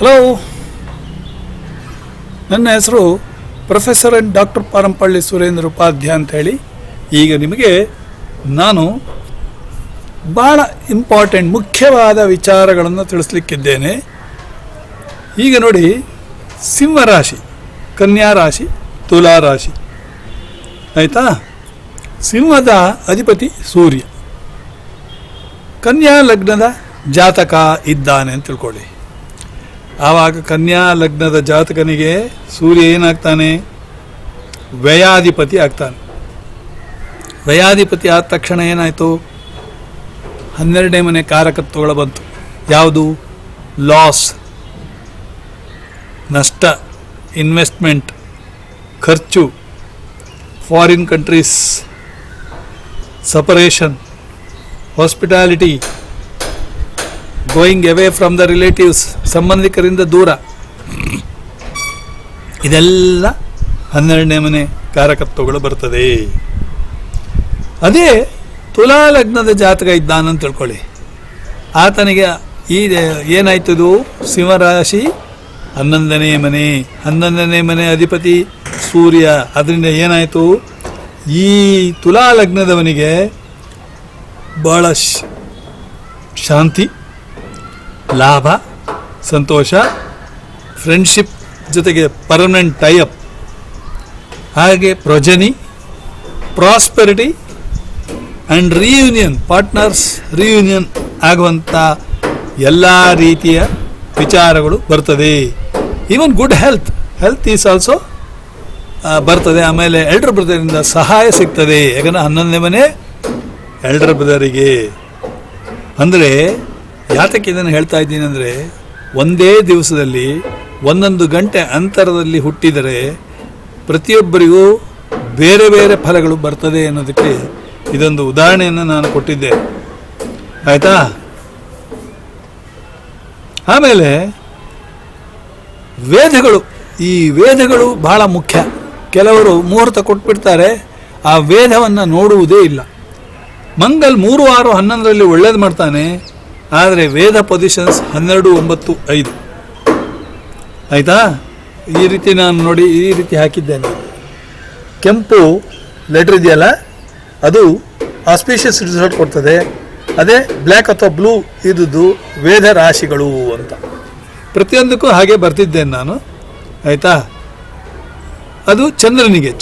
Hello, ನನ್ನ ಹೆಸರು professor and doctor Parampalli Surendra Upadhyaya ಅಂಥೇಳಿ. ಈಗ ನಿಮಗೆ ನಾನು ಭಾಳ ಇಂಪಾರ್ಟೆಂಟ್ ಮುಖ್ಯವಾದ ವಿಚಾರಗಳನ್ನು ತಿಳಿಸ್ಲಿಕ್ಕಿದ್ದೇನೆ. ಈಗ ನೋಡಿ, ಸಿಂಹರಾಶಿ, ಕನ್ಯಾ ರಾಶಿ, ತುಲಾ ರಾಶಿ, ಆಯಿತಾ? ಸಿಂಹದ ಅಧಿಪತಿ ಸೂರ್ಯ, ಕನ್ಯಾ ಲಗ್ನದ ಜಾತಕ ಇದ್ದಾನೆ ಅಂತ ತಿಳ್ಕೊಳ್ಳಿ. ಆವಾಗ ಕನ್ಯಾ ಲಗ್ನದ ಜಾತಕನಿಗೆ ಸೂರ್ಯ ಏನಾಗ್ತಾನೆ? ವ್ಯಯಾಧಿಪತಿ ಆಗ್ತಾನೆ. ವ್ಯಯಾಧಿಪತಿ ಆದ ತಕ್ಷಣ ಏನಾಯಿತು? 12ನೇ ಮನೆ ಕಾರಕತ್ವಗಳು ಬಂತು. ಯಾವುದು? ಲಾಸ್, ನಷ್ಟ, ಇನ್ವೆಸ್ಟ್ಮೆಂಟ್, ಖರ್ಚು, foreign countries, separation, hospitality, going away from the relatives, ಸಂಬಂಧಿಕರಿಂದ ದೂರ. ಇದೆಲ್ಲ 12ನೇ ಮನೆ ಕಾರಕತ್ವಗಳು ಬರ್ತದೆ. ಅದೇ ತುಲಾ ಲಗ್ನದ ಜಾತಕ ಇದ್ದಾನಂತ ತಿಳ್ಕೊಳ್ಳಿ. ಆತನಿಗೆ ಏನಾಯ್ತದು? ಸಿಂಹರಾಶಿ 11ನೇ ಮನೆ, 11ನೇ ಮನೆ ಅಧಿಪತಿ ಸೂರ್ಯ. ಅದರಿಂದ ಏನಾಯಿತು? ಈ ತುಲಾ ಲಗ್ನದವನಿಗೆ ಭಾಳ ಶಾಂತಿ, ಲಾಭ, ಸಂತೋಷ, ಫ್ರೆಂಡ್ಶಿಪ್ ಜೊತೆಗೆ ಪರ್ಮನೆಂಟ್ ಟೈಅಪ್, ಹಾಗೆ progeny, prosperity and reunion, partners reunion ಆಗುವಂಥ ಎಲ್ಲ ರೀತಿಯ ವಿಚಾರಗಳು ಬರ್ತದೆ. Even good health is also ಬರ್ತದೆ. ಆಮೇಲೆ ಎಲ್ಡರ್ ಬ್ರದರಿಂದ ಸಹಾಯ ಸಿಗ್ತದೆ. ಯಾಕಂದರೆ 11ನೇ ಮನೆ ಎಲ್ಡರ್ ಬ್ರದರಿಗೆ. ಅಂದರೆ ಯಾತಕ್ಕೆ ಇದನ್ನು ಹೇಳ್ತಾ ಇದ್ದೀನಿ ಅಂದರೆ, ಒಂದೇ ದಿವಸದಲ್ಲಿ 1 ಗಂಟೆ ಅಂತರದಲ್ಲಿ ಹುಟ್ಟಿದರೆ ಪ್ರತಿಯೊಬ್ಬರಿಗೂ ಬೇರೆ ಬೇರೆ ಫಲಗಳು ಬರ್ತದೆ ಅನ್ನೋದಕ್ಕೆ ಇದೊಂದು ಉದಾಹರಣೆಯನ್ನು ನಾನು ಕೊಟ್ಟಿದ್ದೆ, ಆಯಿತಾ? ಆಮೇಲೆ ವೇದಗಳು, ಈ ವೇದಗಳು ಬಹಳ ಮುಖ್ಯ. ಕೆಲವರು ಮುಹೂರ್ತ ಕೊಟ್ಬಿಡ್ತಾರೆ, ಆ ವೇದವನ್ನು ನೋಡುವುದೇ ಇಲ್ಲ. ಮಂಗಲ್ 3, 6, 11ರಲ್ಲಿ ಒಳ್ಳೇದು ಮಾಡ್ತಾನೆ, ಆದರೆ ವೇದ ಪೊಸಿಷನ್ಸ್ 12, 9, 5, ಆಯಿತಾ? ಈ ರೀತಿ ನಾನು ನೋಡಿ ಈ ರೀತಿ ಹಾಕಿದ್ದೇನೆ. ಕೆಂಪು ಲೆಟರ್ ಇದೆಯಲ್ಲ, ಅದು ಆಸ್ಪಿಷಿಯಸ್ ರಿಸಲ್ಟ್ ಕೊಡ್ತದೆ. ಅದೇ ಬ್ಲ್ಯಾಕ್ ಅಥವಾ ಬ್ಲೂ ಇದ್ದುದು ವೇದ ರಾಶಿಗಳು ಅಂತ. ಪ್ರತಿಯೊಂದಕ್ಕೂ ಹಾಗೆ ಬರ್ತಿದ್ದೇನೆ ನಾನು, ಆಯಿತಾ? ಅದು ಚಂದ್ರನಿಗೆ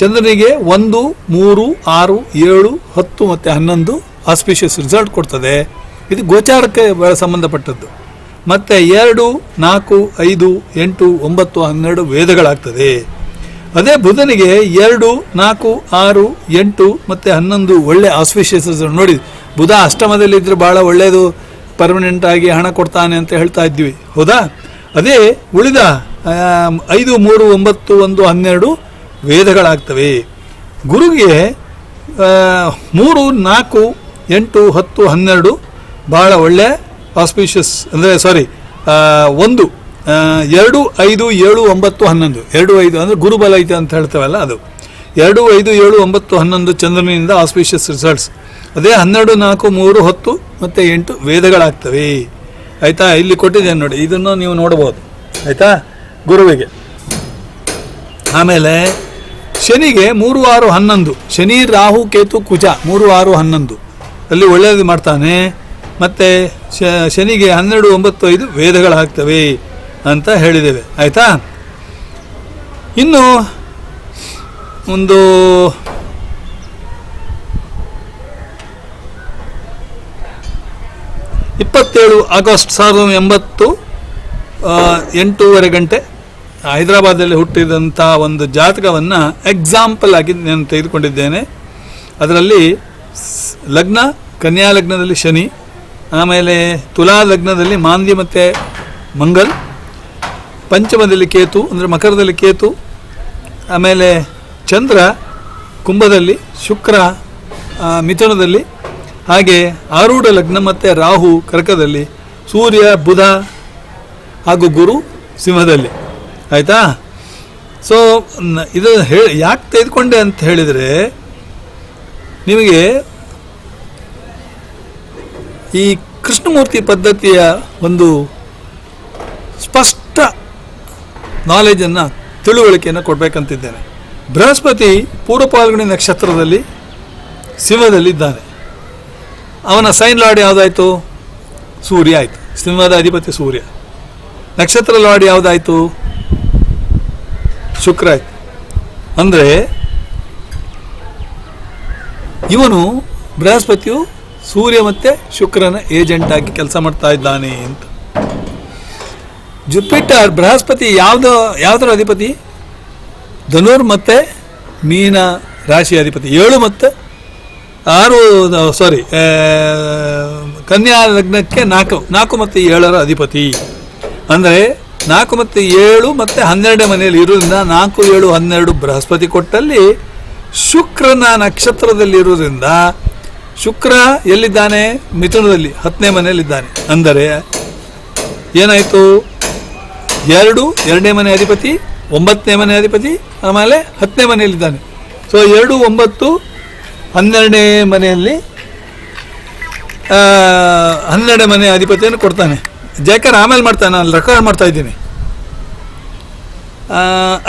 1, 3, 6, 7, 10 ಮತ್ತು 11 ಆಸ್ಪಿಷಿಯಸ್ ರಿಸಲ್ಟ್ ಕೊಡ್ತದೆ. ಇದು ಗೋಚಾರಕ್ಕೆ ಸಂಬಂಧಪಟ್ಟದ್ದು. ಮತ್ತು 2, 4, 5, 8, 9, 12 ವೇದಗಳಾಗ್ತದೆ. ಅದೇ ಬುಧನಿಗೆ 2, 4, 6, 8 ಮತ್ತು 11 ಒಳ್ಳೆ ಆಸ್ಪಿಷಿಯಸ್ ರಿಸಲ್ಟ್. ನೋಡಿ, ಬುಧ ಅಷ್ಟಮದಲ್ಲಿದ್ದರೆ ಭಾಳ ಒಳ್ಳೆಯದು, ಪರ್ಮನೆಂಟ್ ಆಗಿ ಹಣ ಕೊಡ್ತಾನೆ ಅಂತ ಹೇಳ್ತಾ ಇದ್ವಿ, ಹೌದಾ? ಅದೇ ಉಳಿದ 5, 3, 9, 1, 12 ವೇದಗಳಾಗ್ತವೆ. ಗುರುಗೆ 3, 4, 8, 10, 12 ಭಾಳ ಒಳ್ಳೆ ಆಸ್ಪಿಷಿಯಸ್, ಅಂದರೆ 1, 2, 5, 7, 9, 11. 2, 5 ಅಂದರೆ ಗುರುಬಲ ಐತೆ ಅಂತ ಹೇಳ್ತೇವಲ್ಲ, ಅದು 2, 5, 7, 9, 11 ಚಂದ್ರನಿಂದ ಆಸ್ಪಿಷಿಯಸ್ ರಿಸಲ್ಟ್ಸ್. ಅದೇ 12, 4, 3, 10 ಮತ್ತು 8 ವೇದಗಳಾಗ್ತವೆ, ಆಯಿತಾ? ಇಲ್ಲಿ ಕೊಟ್ಟಿದ್ದೇನೆ ನೋಡಿ, ಇದನ್ನು ನೀವು ನೋಡ್ಬೋದು, ಆಯಿತಾ? ಗುರುವಿಗೆ. ಆಮೇಲೆ ಶನಿಗೆ 3, 6, 11. ಶನಿ, ರಾಹು, ಕೇತು, ಕುಜ 3, 6, 11 ಅಲ್ಲಿ ಒಳ್ಳೆಯದು ಮಾಡ್ತಾನೆ. ಮತ್ತು ಶನಿಗೆ 12, 9, 5 ವೇದಗಳಾಗ್ತವೆ ಅಂತ ಹೇಳಿದ್ದೇವೆ, ಆಯಿತಾ? ಇನ್ನು ಒಂದು 27 ಆಗಸ್ಟ್ 1980, 8:30 ಗಂಟೆ ಹೈದರಾಬಾದಲ್ಲಿ ಹುಟ್ಟಿದಂಥ ಒಂದು ಜಾತಕವನ್ನು ಎಕ್ಸಾಂಪಲ್ ಆಗಿ ನಾನು ತೆಗೆದುಕೊಂಡಿದ್ದೇನೆ. ಅದರಲ್ಲಿ ಲಗ್ನ ಕನ್ಯಾ ಲಗ್ನದಲ್ಲಿ ಶನಿ, ಆಮೇಲೆ ತುಲಾ ಲಗ್ನದಲ್ಲಿ ಮಾಂದ್ಯ ಮತ್ತು ಮಂಗಲ್, ಪಂಚಮದಲ್ಲಿ ಕೇತು ಅಂದರೆ ಮಕರದಲ್ಲಿ ಕೇತು, ಆಮೇಲೆ ಚಂದ್ರ ಕುಂಭದಲ್ಲಿ, ಶುಕ್ರ ಮಿಥುನದಲ್ಲಿ, ಹಾಗೆ ಆರೂಢ ಲಗ್ನ ಮತ್ತು ರಾಹು ಕರ್ಕದಲ್ಲಿ, ಸೂರ್ಯ, ಬುಧ ಹಾಗೂ ಗುರು ಸಿಂಹದಲ್ಲಿ, ಆಯಿತಾ? ಸೊ ಇದು ಯಾಕೆ ತೆಗೆದುಕೊಂಡೆ ಅಂತ ಹೇಳಿದರೆ, ನಿಮಗೆ ಈ ಕೃಷ್ಣಮೂರ್ತಿ ಪದ್ಧತಿಯ ಒಂದು ಸ್ಪಷ್ಟ ನಾಲೆಜನ್ನು, ತಿಳುವಳಿಕೆಯನ್ನು ಕೊಡಬೇಕಂತಿದ್ದೇನೆ. ಬೃಹಸ್ಪತಿ ಪೂರ್ವ ಫಾಲ್ಗುಣಿ ನಕ್ಷತ್ರದಲ್ಲಿ ಸಿಂಹದಲ್ಲಿದ್ದಾನೆ. ಅವನ ಸೈನ್ ಲಾರ್ಡ್ ಯಾವುದಾಯಿತು? ಸೂರ್ಯ ಆಯಿತು. ಸಿಂಹದ ಅಧಿಪತಿ ಸೂರ್ಯ. ನಕ್ಷತ್ರ ಲಾರ್ಡ್ ಯಾವುದಾಯಿತು? ಶುಕ್ರ ಆಯಿತು. ಅಂದರೆ ಇವನು ಬೃಹಸ್ಪತಿಯು ಸೂರ್ಯ ಮತ್ತು ಶುಕ್ರನ ಏಜೆಂಟ್ ಆಗಿ ಕೆಲಸ ಮಾಡ್ತಾ ಇದ್ದಾನೆ ಅಂತ. ಜುಪಿಟರ್ ಬೃಹಸ್ಪತಿ ಯಾವುದರ ಅಧಿಪತಿ? ಧನುರ್ ಮತ್ತು ಮೀನ ರಾಶಿ ಅಧಿಪತಿ. 7 ಮತ್ತು 6 ಕನ್ಯಾ ಲಗ್ನಕ್ಕೆ 4 ಮತ್ತು 7ರ ಅಧಿಪತಿ. ಅಂದರೆ 4 ಮತ್ತು 7 ಮತ್ತು 12 ಮನೆಯಲ್ಲಿ ಇರೋದ್ರಿಂದ 4, 7, 12 ಬೃಹಸ್ಪತಿ ಕೊಟ್ಟಲ್ಲಿ ಶುಕ್ರನ ನಕ್ಷತ್ರದಲ್ಲಿರುವುದರಿಂದ ಶುಕ್ರ ಎಲ್ಲಿದ್ದಾನೆ? ಮಿಥುನದಲ್ಲಿ 10ನೇ ಮನೆಯಲ್ಲಿದ್ದಾನೆ. ಅಂದರೆ ಏನಾಯಿತು? 2 2ನೇ ಮನೆ ಅಧಿಪತಿ, 9ನೇ ಮನೆ ಅಧಿಪತಿ, ಆಮೇಲೆ 10ನೇ ಮನೆಯಲ್ಲಿದ್ದಾನೆ. ಸೊ 2, 9, 12ನೇ ಮನೆಯಲ್ಲಿ 12ನೇ ಮನೆ ಅಧಿಪತಿಯನ್ನು ಕೊಡ್ತಾನೆ. ಜಯಕರ್ ಆಮೇಲೆ ಮಾಡ್ತಾನೆ, ನಾನು ರೆಕಾರ್ಡ್ ಮಾಡ್ತಾ ಇದ್ದೀನಿ,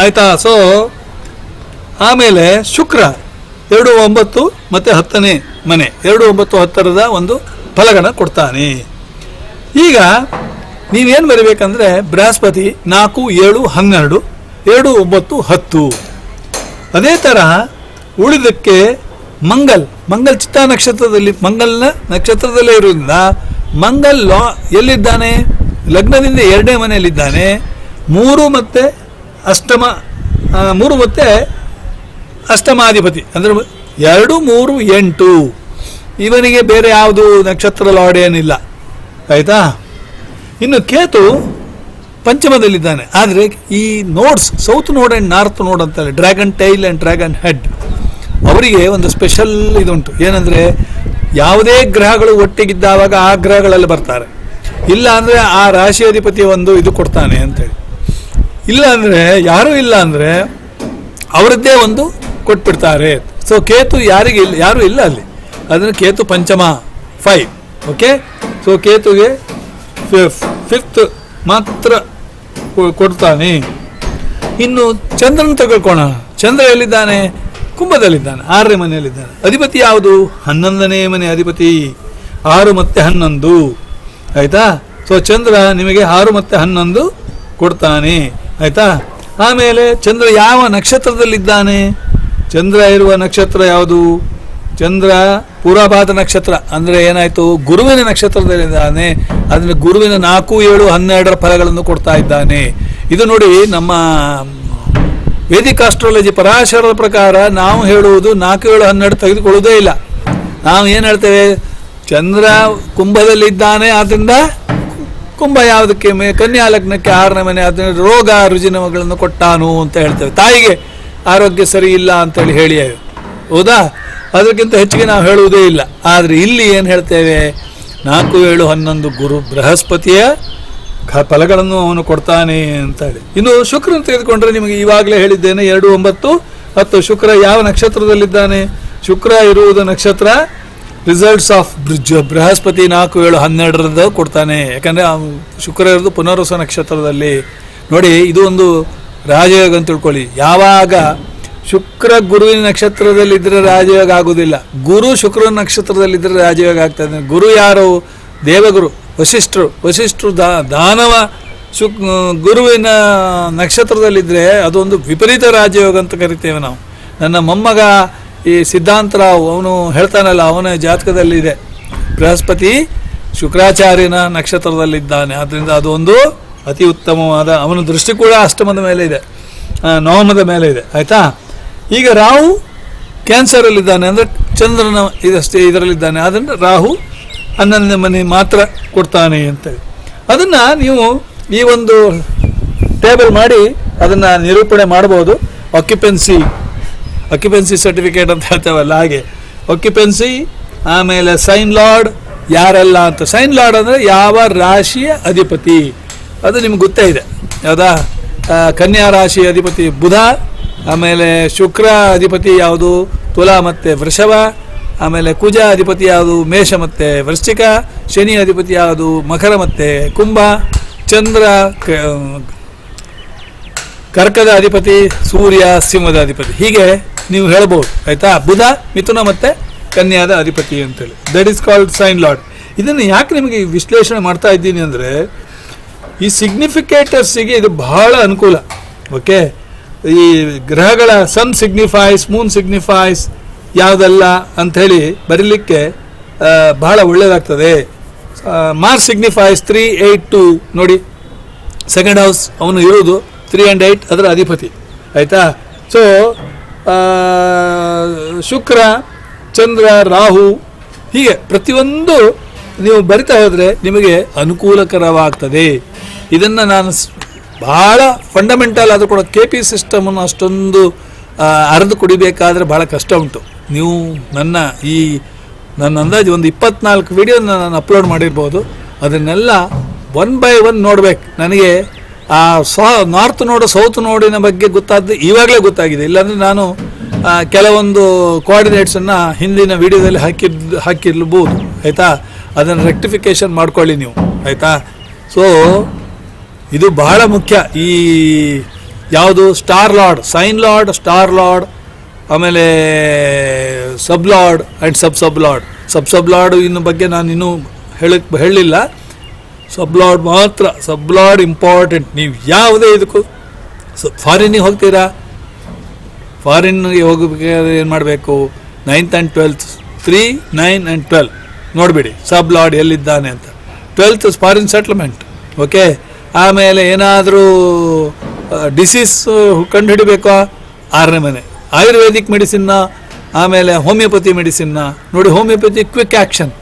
ಆಯಿತಾ? ಸೊ ಆಮೇಲೆ ಶುಕ್ರ 2, 9 ಮತ್ತು 10ನೇ ಮನೆ, 2, 9, 10ರದ ಒಂದು ಫಲಗಣ ಕೊಡ್ತಾನೆ. ಈಗ ನೀವೇನು ಬರೀಬೇಕಂದ್ರೆ ಬೃಹಸ್ಪತಿ 4, 7, 12, 2, 9, 10. ಅದೇ ತರಹ ಉಳಿದಕ್ಕೆ ಮಂಗಲ್ ಚಿತ್ತಾ ನಕ್ಷತ್ರದಲ್ಲಿ, ಮಂಗಲ್ನ ನಕ್ಷತ್ರದಲ್ಲೇ ಇರೋದ್ರಿಂದ ಮಂಗಲ್ ಎಲ್ಲಿದ್ದಾನೆ? ಲಗ್ನದಿಂದ 2ನೇ ಮನೆಯಲ್ಲಿದ್ದಾನೆ. 3 ಮತ್ತು ಅಷ್ಟಮಾಧಿಪತಿ ಅಂದರೆ 2, 3, 8. ಇವನಿಗೆ ಬೇರೆ ಯಾವುದು ನಕ್ಷತ್ರ ಲಾರ್ಡ್ ಏನಿಲ್ಲ, ಆಯಿತಾ? ಇನ್ನು ಕೇತು ಪಂಚಮದಲ್ಲಿದ್ದಾನೆ. ಆದರೆ ಈ nodes, south node and north node ಅಂತಾರೆ, dragon tail and dragon head, ಅವರಿಗೆ ಒಂದು ಸ್ಪೆಷಲ್ ಇದುಂಟು. ಏನಂದರೆ ಯಾವುದೇ ಗ್ರಹಗಳು ಒಟ್ಟಿಗಿದ್ದಾವಾಗ ಆ ಗ್ರಹಗಳಲ್ಲಿ ಬರ್ತಾರೆ. ಇಲ್ಲ ಅಂದರೆ ಆ ರಾಶಿ ಅಧಿಪತಿ ಒಂದು ಇದು ಕೊಡ್ತಾನೆ ಅಂತೇಳಿ. ಇಲ್ಲ ಅಂದರೆ ಯಾರೂ ಇಲ್ಲ ಅಂದರೆ ಅವರದ್ದೇ ಒಂದು ಕೊಟ್ಬಿಡ್ತಾರೆ. ಸೊ ಕೇತು ಯಾರೂ ಇಲ್ಲ ಅಲ್ಲಿ. ಅದನ್ನು ಕೇತು ಪಂಚಮ 5. ಓಕೆ. ಸೊ ಕೇತುಗೆ 5th ಮಾತ್ರ ಕೊಡ್ತಾನೆ. ಇನ್ನು ಚಂದ್ರನ ತೆಗೆದುಕೊಳ್ಳೋಣ. ಚಂದ್ರ ಎಲ್ಲಿದ್ದಾನೆ? ಕುಂಭದಲ್ಲಿದ್ದಾನೆ, 6ನೇ ಮನೆಯಲ್ಲಿದ್ದಾನೆ. ಅಧಿಪತಿ ಯಾವುದು? 11ನೇ ಮನೆ ಅಧಿಪತಿ, 6 ಮತ್ತು 11, ಆಯಿತಾ? ಸೊ ಚಂದ್ರ ನಿಮಗೆ 6 ಮತ್ತು 11 ಕೊಡ್ತಾನೆ, ಆಯಿತಾ? ಆಮೇಲೆ ಚಂದ್ರ ಯಾವ ನಕ್ಷತ್ರದಲ್ಲಿದ್ದಾನೆ? ಚಂದ್ರ ಇರುವ ನಕ್ಷತ್ರ ಯಾವುದು? ಚಂದ್ರ ಪೂರ್ವಭಾದ ನಕ್ಷತ್ರ. ಅಂದರೆ ಏನಾಯಿತು? ಗುರುವಿನ ನಕ್ಷತ್ರದಲ್ಲಿದ್ದಾನೆ. ಅದನ್ನು ಗುರುವಿನ 4, 7, 12ರ ಫಲಗಳನ್ನು ಕೊಡ್ತಾ ಇದ್ದಾನೆ. ಇದು ನೋಡಿ, ನಮ್ಮ ವೇದಿಕ್ ಆಸ್ಟ್ರಾಲಜಿ ಪರಾಶರದ ಪ್ರಕಾರ ನಾವು ಹೇಳುವುದು 4, 7, 12 ತೆಗೆದುಕೊಳ್ಳುವುದೇ ಇಲ್ಲ. ನಾವು ಏನು ಹೇಳ್ತೇವೆ? ಚಂದ್ರ ಕುಂಭದಲ್ಲಿದ್ದಾನೆ, ಆದ್ದರಿಂದ ಕುಂಭ ಯಾವುದಕ್ಕೆ? ಕನ್ಯಾ ಲಗ್ನಕ್ಕೆ 6ನೇ ಮನೆ, ಅದನ್ನು ರೋಗ ರುಜಿನಗಳನ್ನು ಕೊಟ್ಟಾನು ಅಂತ ಹೇಳ್ತೇವೆ. ತಾಯಿಗೆ ಆರೋಗ್ಯ ಸರಿ ಇಲ್ಲ ಅಂತೇಳಿ ಹೇಳಿ, ಹೌದಾ? ಅದಕ್ಕಿಂತ ಹೆಚ್ಚಿಗೆ ನಾವು ಹೇಳುವುದೇ ಇಲ್ಲ. ಆದರೆ ಇಲ್ಲಿ ಏನು ಹೇಳ್ತೇವೆ? 4, 7, 11 ಗುರು ಬೃಹಸ್ಪತಿಯ ಫಲಗಳನ್ನು ಅವನು ಕೊಡ್ತಾನೆ ಅಂತೇಳಿ. ಇನ್ನು ಶುಕ್ರನ ತೆಗೆದುಕೊಂಡ್ರೆ ನಿಮಗೆ ಇವಾಗಲೇ ಹೇಳಿದ್ದೇನೆ, 2, 9, 10. ಶುಕ್ರ ಯಾವ ನಕ್ಷತ್ರದಲ್ಲಿದ್ದಾನೆ? ಶುಕ್ರ ಇರುವುದು ನಕ್ಷತ್ರ ರಿಸಲ್ಟ್ಸ್ ಆಫ್ ಬೃಹಸ್ಪತಿ 4, 7, 12 ಕೊಡ್ತಾನೆ. ಯಾಕಂದರೆ ಶುಕ್ರ ಇರೋದು ಪುನರ್ವಸು ನಕ್ಷತ್ರದಲ್ಲಿ. ನೋಡಿ, ಇದು ಒಂದು ರಾಜಯೋಗ ಅಂತ ತಿಳ್ಕೊಳ್ಳಿ. ಯಾವಾಗ ಶುಕ್ರ ಗುರುವಿನ ನಕ್ಷತ್ರದಲ್ಲಿದ್ದರೆ ರಾಜಯೋಗ ಆಗುವುದಿಲ್ಲ, ಗುರು ಶುಕ್ರನ ನಕ್ಷತ್ರದಲ್ಲಿದ್ದರೆ ರಾಜಯೋಗ ಆಗ್ತದೆ. ಗುರು ಯಾರು? ದೇವಗುರು ವಸಿಷ್ಠರು ದಾನವ ಗುರುವಿನ ನಕ್ಷತ್ರದಲ್ಲಿದ್ದರೆ ಅದೊಂದು ವಿಪರೀತ ರಾಜಯೋಗ ಅಂತ ಕರಿತೇವೆ ನಾವು. ನನ್ನ ಮೊಮ್ಮಗ ಈ ಸಿದ್ಧಾಂತರಾವ್ ಅವನು ಹೇಳ್ತಾನಲ್ಲ, ಅವನ ಜಾತಕದಲ್ಲಿದೆ ಬೃಹಸ್ಪತಿ ಶುಕ್ರಾಚಾರ್ಯನ ನಕ್ಷತ್ರದಲ್ಲಿದ್ದಾನೆ. ಆದ್ದರಿಂದ ಅದು ಒಂದು ಅತಿ ಉತ್ತಮವಾದ, ಅವನ ದೃಷ್ಟಿ ಕೂಡ ಅಷ್ಟಮದ ಮೇಲೆ ಇದೆ, ನವಮದ ಮೇಲೆ ಇದೆ, ಆಯಿತಾ? ಈಗ ರಾಹು ಕ್ಯಾನ್ಸರಲ್ಲಿದ್ದಾನೆ, ಅಂದರೆ ಚಂದ್ರನ ಇದರಲ್ಲಿದ್ದಾನೆ. ಅದನ್ನು ರಾಹು 11ನೇ ಮನೆ ಮಾತ್ರ ಕೊಡ್ತಾನೆ ಅಂತೇಳಿ. ಅದನ್ನು ನೀವು ಈ ಒಂದು ಟೇಬಲ್ ಮಾಡಿ ಅದನ್ನು ನಿರೂಪಣೆ ಮಾಡ್ಬೋದು. ಆಕ್ಯುಪೆನ್ಸಿ ಸರ್ಟಿಫಿಕೇಟ್ ಅಂತ ಹೇಳ್ತೇವಲ್ಲ, ಹಾಗೆ ಆಕ್ಯುಪೆನ್ಸಿ. ಆಮೇಲೆ ಸೈನ್ ಲಾರ್ಡ್ ಯಾರೆಲ್ಲ ಅಂತ. ಸೈನ್ ಲಾರ್ಡ್ ಅಂದರೆ ಯಾವ ರಾಶಿಯ ಅಧಿಪತಿ, ಅದು ನಿಮ್ಗೆ ಗೊತ್ತೇ ಇದೆ. ಯಾವುದಾ? ಕನ್ಯಾ ರಾಶಿ ಅಧಿಪತಿ ಬುಧ. ಆಮೇಲೆ ಶುಕ್ರ ಅಧಿಪತಿ ಯಾವುದು? ತುಲಾ ಮತ್ತು ವೃಷಭ. ಆಮೇಲೆ ಕುಜ ಅಧಿಪತಿ ಯಾವುದು? ಮೇಷ ಮತ್ತು ವೃಶ್ಚಿಕ. ಶನಿ ಅಧಿಪತಿ ಯಾವುದು? ಮಕರ ಮತ್ತು ಕುಂಭ. ಚಂದ್ರ ಕರ್ಕದ ಅಧಿಪತಿ, ಸೂರ್ಯ ಸಿಂಹದ ಅಧಿಪತಿ, ಹೀಗೆ ನೀವು ಹೇಳ್ಬೋದು ಆಯಿತಾ. ಬುಧ ಮಿಥುನ ಮತ್ತು ಕನ್ಯಾದ ಅಧಿಪತಿ ಅಂತೇಳಿ, that is called sign lord. ಇದನ್ನು ಯಾಕೆ ನಿಮಗೆ ವಿಶ್ಲೇಷಣೆ ಮಾಡ್ತಾ ಇದ್ದೀನಿ ಅಂದರೆ, ಈ ಸಿಗ್ನಿಫಿಕೇಟರ್ಸಿಗೆ ಇದು ಬಹಳ ಅನುಕೂಲ. ಓಕೆ, ಈ ಗ್ರಹಗಳ ಸನ್ ಸಿಗ್ನಿಫೈಸ್, ಮೂನ್ ಸಿಗ್ನಿಫೈಸ್ ಯಾವುದಲ್ಲ ಅಂಥೇಳಿ ಬರೀಲಿಕ್ಕೆ ಬಹಳ ಒಳ್ಳೆಯದಾಗ್ತದೆ. ಮಾರ್ಸ್ ಸಿಗ್ನಿಫೈಸ್ 3, 8, 2 ನೋಡಿ, ಸೆಕೆಂಡ್ ಹೌಸ್ ಅವನು ಇರುವುದು 3 and 8 ಅದರ ಅಧಿಪತಿ ಆಯಿತಾ. ಸೊ ಶುಕ್ರ, ಚಂದ್ರ, ರಾಹು, ಹೀಗೆ ಪ್ರತಿಯೊಂದು ನೀವು ಬರಿತಾ ಹೋದರೆ ನಿಮಗೆ ಅನುಕೂಲಕರವಾಗ್ತದೆ. ಇದನ್ನು ನಾನು ಭಾಳ ಫಂಡಮೆಂಟಲ್ ಆದರೂ ಕೂಡ KP ಸಿಸ್ಟಮನ್ನು ಅಷ್ಟೊಂದು ಅರ್ದು ಕುಡಿಬೇಕಾದ್ರೆ ಭಾಳ ಕಷ್ಟ ಉಂಟು. ನೀವು ನನ್ನ ಅಂದಾಜು ಒಂದು 24 ವಿಡಿಯೋನ ನಾನು ಅಪ್ಲೋಡ್ ಮಾಡಿರ್ಬೋದು. ಅದನ್ನೆಲ್ಲ 1 by 1 ನೋಡ್ಬೇಕು. ನನಗೆ ಆ ನಾರ್ತ್ ನೋಡು ಸೌತ್ ನೋಡಿನ ಬಗ್ಗೆ ಗೊತ್ತಾದ್ದು ಇವಾಗಲೇ ಗೊತ್ತಾಗಿದೆ. ಇಲ್ಲಾಂದರೆ ನಾನು ಕೆಲವೊಂದು ಕೋಆರ್ಡಿನೇಟ್ಸನ್ನು ಹಿಂದಿನ ವಿಡಿಯೋದಲ್ಲಿ ಹಾಕಿರ್ಬೋದು ಆಯಿತಾ. ಅದನ್ನು ರೆಕ್ಟಿಫಿಕೇಷನ್ ಮಾಡ್ಕೊಳ್ಳಿ ನೀವು ಆಯಿತಾ. ಸೊ ಇದು ಬಹಳ ಮುಖ್ಯ. ಈ ಯಾವುದು star lord, sign lord, star lord, ಆಮೇಲೆ sub lord and sub lord. Sub lord ಇನ್ನು ಬಗ್ಗೆ ನಾನು ಇನ್ನೂ ಹೇಳಿಲ್ಲ. ಸಬ್ ಲಾರ್ಡ್ ಮಾತ್ರ, ಸಬ್ ಲಾರ್ಡ್ ಇಂಪಾರ್ಟೆಂಟ್. ನೀವು ಯಾವುದೇ ಇದಕ್ಕೂ ಫಾರಿನ್ನಿಗೆ ಹೋಗ್ತೀರಾ, ಫಾರಿನ್ಗೆ ಹೋಗಬೇಕಾದ್ರೆ ಏನು ಮಾಡಬೇಕು, 9th and 12th 3, 9 and 12 ನೋಡಿಬಿಡಿ sub lord ಎಲ್ಲಿದ್ದಾನೆ ಅಂತ. 12th foreign settlement. ಓಕೆ, ಆಮೇಲೆ ಏನಾದರೂ ಡಿಸೀಸ್ ಕಂಡು ಹಿಡಿಬೇಕಾ, 6ನೇ ಮನೆ. ಆಯುರ್ವೇದಿಕ್ ಮೆಡಿಸಿನ್ನ, ಆಮೇಲೆ ಹೋಮಿಯೋಪತಿ ಮೆಡಿಸಿನ್ನ ನೋಡಿ. Homeopathy quick action,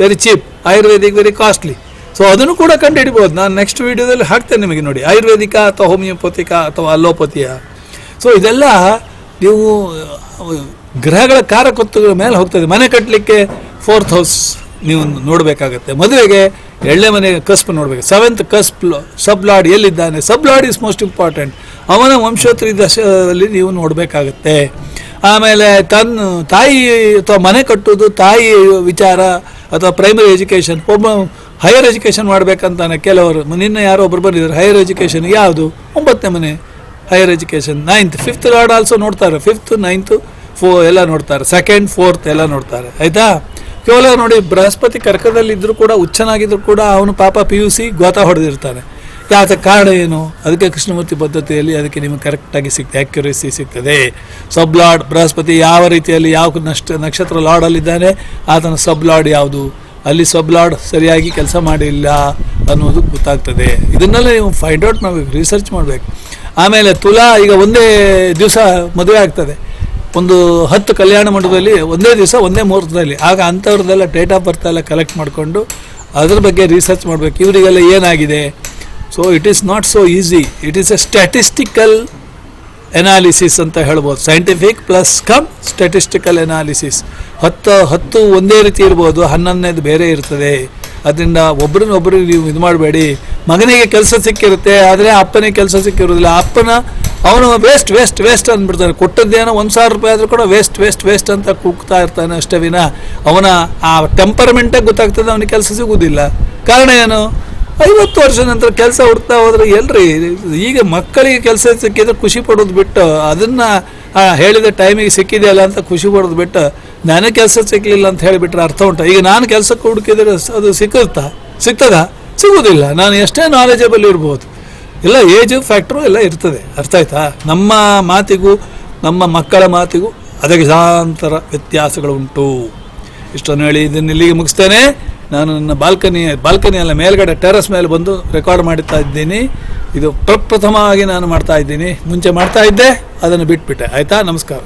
very cheap. Ayurvedic very costly. So ಅದನ್ನು ಕೂಡ ಕಂಡು ಹಿಡಿಬೋದು. ನಾನು ನೆಕ್ಸ್ಟ್ ವೀಡಿಯೋದಲ್ಲಿ ಹಾಕ್ತೇನೆ ನಿಮಗೆ ನೋಡಿ, ಆಯುರ್ವೇದಿಕ ಅಥವಾ ಹೋಮಿಯೋಪತಿಕ ಅಥವಾ ಅಲೋಪತಿಯ. ಸೊ ಇದೆಲ್ಲ ನೀವು ಗ್ರಹಗಳ ಕಾರಕತ್ವಗಳ ಮೇಲೆ ಹೋಗ್ತದೆ. ಮನೆ ಕಟ್ಟಲಿಕ್ಕೆ 4th ಹೌಸ್ ನೀವು ನೋಡಬೇಕಾಗತ್ತೆ. ಮದುವೆಗೆ 7ನೇ ಮನೆ ಕಸ್ಪ್ ನೋಡಬೇಕು. 7th ಕಸ್ಪ್ ಸಬ್ ಲಾರ್ಡ್ ಎಲ್ಲಿದ್ದಾನೆ, ಸಬ್ ಲಾರ್ಡ್ ಈಸ್ ಮೋಸ್ಟ್ ಇಂಪಾರ್ಟೆಂಟ್. ಅವನ ವಂಶೋತ್ತರಿ ದಶದಲ್ಲಿ ನೀವು ನೋಡಬೇಕಾಗತ್ತೆ. ಆಮೇಲೆ ತಾಯಿ ಅಥವಾ ಮನೆ ಕಟ್ಟೋದು ತಾಯಿ ವಿಚಾರ ಅಥವಾ ಪ್ರೈಮರಿ ಎಜುಕೇಷನ್. ಒಬ್ಬ ಹೈಯರ್ ಎಜುಕೇಷನ್ ಮಾಡಬೇಕಂತಾನೆ ಕೆಲವರು. ನಿನ್ನೆ ಯಾರೋ ಒಬ್ಬರು ಬಂದಿದ್ದಾರೆ ಹೈಯರ್ ಎಜುಕೇಷನ್. ಯಾವುದು? 9ನೇ ಮನೆ higher education. 9th 5th lord also ನೋಡ್ತಾರೆ. 5th 9th 4 ಎಲ್ಲ ನೋಡ್ತಾರೆ. 2nd 4th ಎಲ್ಲ ನೋಡ್ತಾರೆ ಆಯಿತಾ. ಕೇವಲ ನೋಡಿ, ಬೃಹಸ್ಪತಿ ಕರ್ಕದಲ್ಲಿದ್ದರೂ ಕೂಡ, ಉಚ್ಚನಾಗಿದ್ದರೂ ಕೂಡ ಅವನು ಪಾಪ PUC ಗೋತಾ ಹೊಡೆದಿರ್ತಾನೆ. ಯಾಕೆ ಕಾರಣ ಏನು? ಅದಕ್ಕೆ ಕೃಷ್ಣಮೂರ್ತಿ ಪದ್ಧತಿಯಲ್ಲಿ ಅದಕ್ಕೆ ನಿಮಗೆ ಕರೆಕ್ಟಾಗಿ ಆ್ಯಕ್ಯುರೇಸಿ ಸಿಗ್ತದೆ. ಸಬ್ ಲಾರ್ಡ್ ಬೃಹಸ್ಪತಿ ಯಾವ ರೀತಿಯಲ್ಲಿ ಯಾವ ನಕ್ಷತ್ರ ಲಾರ್ಡಲ್ಲಿದ್ದಾನೆ, ಆತನ ಸಬ್ ಲಾರ್ಡ್ ಯಾವುದು, ಅಲ್ಲಿ ಸಬ್ ಲಾರ್ಡ್ ಸರಿಯಾಗಿ ಕೆಲಸ ಮಾಡಿಲ್ಲ ಅನ್ನೋದು ಗೊತ್ತಾಗ್ತದೆ. ಇದನ್ನೆಲ್ಲ ನೀವು ಫೈಂಡ್ ಔಟ್ ಮಾಡಬೇಕು, ರಿಸರ್ಚ್ ಮಾಡಬೇಕು. ಆಮೇಲೆ ತುಲಾ, ಈಗ ಒಂದೇ ದಿವಸ ಮದುವೆ ಆಗ್ತದೆ, ಒಂದು 10 ಕಲ್ಯಾಣ ಮಂಟಪದಲ್ಲಿ ಒಂದೇ ದಿವಸ ಒಂದೇ ಮುಹೂರ್ತದಲ್ಲಿ. ಆಗ ಅಂಥವ್ರದ್ದೆಲ್ಲ ಡೇಟ್ ಆಫ್ ಬರ್ತ್ ಎಲ್ಲ ಕಲೆಕ್ಟ್ ಮಾಡಿಕೊಂಡು ಅದ್ರ ಬಗ್ಗೆ ರಿಸರ್ಚ್ ಮಾಡಬೇಕು. ಇವರಿಗೆಲ್ಲ ಏನಾಗಿದೆ. So it is not so easy. It is A statistical analysis ಅಂತ ಹೇಳ್ಬೋದು. Scientific plus come statistical analysis. 10 ಒಂದೇ ರೀತಿ ಇರ್ಬೋದು, 11ನೇದು ಬೇರೆ ಇರ್ತದೆ. ಅದರಿಂದ ಒಬ್ಬರನ್ನೊಬ್ಬರಿಗೆ ನೀವು ಇದು ಮಾಡಬೇಡಿ. ಮಗನಿಗೆ ಕೆಲಸ ಸಿಕ್ಕಿರುತ್ತೆ, ಆದರೆ ಅಪ್ಪನಿಗೆ ಕೆಲಸ ಸಿಕ್ಕಿರೋದಿಲ್ಲ. ಅವನು ವೇಸ್ಟ್ ಅಂದ್ಬಿಡ್ತಾನೆ. ಕೊಟ್ಟದ್ದೇನೋ 1,000 ರೂಪಾಯಿ ಆದರೂ ಕೂಡ ವೇಸ್ಟ್ ಅಂತ ಕೂಗ್ತಾ ಇರ್ತಾನೆ ಅಷ್ಟೇ ವಿನ ಅವನ ಆ ಟೆಂಪರ್ಮೆಂಟಾಗಿ ಗೊತ್ತಾಗ್ತದೆ ಅವನಿಗೆ ಕೆಲಸ ಸಿಗುವುದಿಲ್ಲ. ಕಾರಣ ಏನು? 50 ವರ್ಷದ ನಂತರ ಕೆಲಸ ಹುಡುಕ್ತಾ ಹೋದ್ರೆ ಎಲ್ರಿ. ಈಗ ಮಕ್ಕಳಿಗೆ ಕೆಲಸ ಸಿಕ್ಕಿದ್ರೆ ಖುಷಿ ಪಡೋದು ಬಿಟ್ಟು, ಅದನ್ನು ಹೇಳಿದ ಟೈಮಿಗೆ ಸಿಕ್ಕಿದೆಯಲ್ಲ ಅಂತ ಖುಷಿ ಪಡೋದು ಬಿಟ್ಟು, ನನಗೆ ಕೆಲಸ ಸಿಕ್ಕಲಿಲ್ಲ ಅಂತ ಹೇಳಿಬಿಟ್ರೆ ಅರ್ಥ ಉಂಟು. ಈಗ ನಾನು ಕೆಲಸಕ್ಕೆ ಹುಡುಕಿದ್ರೆ ಅದು ಸಿಗ್ತದಾ? ಸಿಗೋದಿಲ್ಲ. ನಾನು ಎಷ್ಟೇ ನಾಲೆಜಬಲ್ ಇರ್ಬೋದು, ಎಲ್ಲ ಏಜ್ ಫ್ಯಾಕ್ಟ್ರು ಎಲ್ಲ ಇರ್ತದೆ. ಅರ್ಥ ಆಯ್ತಾ? ನಮ್ಮ ಮಾತಿಗೂ ನಮ್ಮ ಮಕ್ಕಳ ಮಾತಿಗೂ ಅದಕ್ಕೆ ಸಾಂತರ ವ್ಯತ್ಯಾಸಗಳು ಉಂಟು. ಇಷ್ಟನ್ನು ಹೇಳಿ ಇದನ್ನು ಇಲ್ಲಿಗೆ ಮುಗಿಸ್ತೇನೆ. ನಾನು ನನ್ನ ಬಾಲ್ಕನಿ ಅಲ್ಲ, ಮೇಲ್ಗಡೆ ಟೆರಸ್ ಮೇಲೆ ಬಂದು ರೆಕಾರ್ಡ್ ಮಾಡ್ತಾ ಇದ್ದೀನಿ. ಇದು ಪ್ರಪ್ರಥಮವಾಗಿ ನಾನು ಮಾಡ್ತಾ ಇದ್ದೀನಿ. ಮುಂಚೆ ಮಾಡ್ತಾ ಇದ್ದೆ, ಅದನ್ನು ಬಿಟ್ಬಿಟ್ಟೆ. ಆಯಿತಾ? ನಮಸ್ಕಾರ.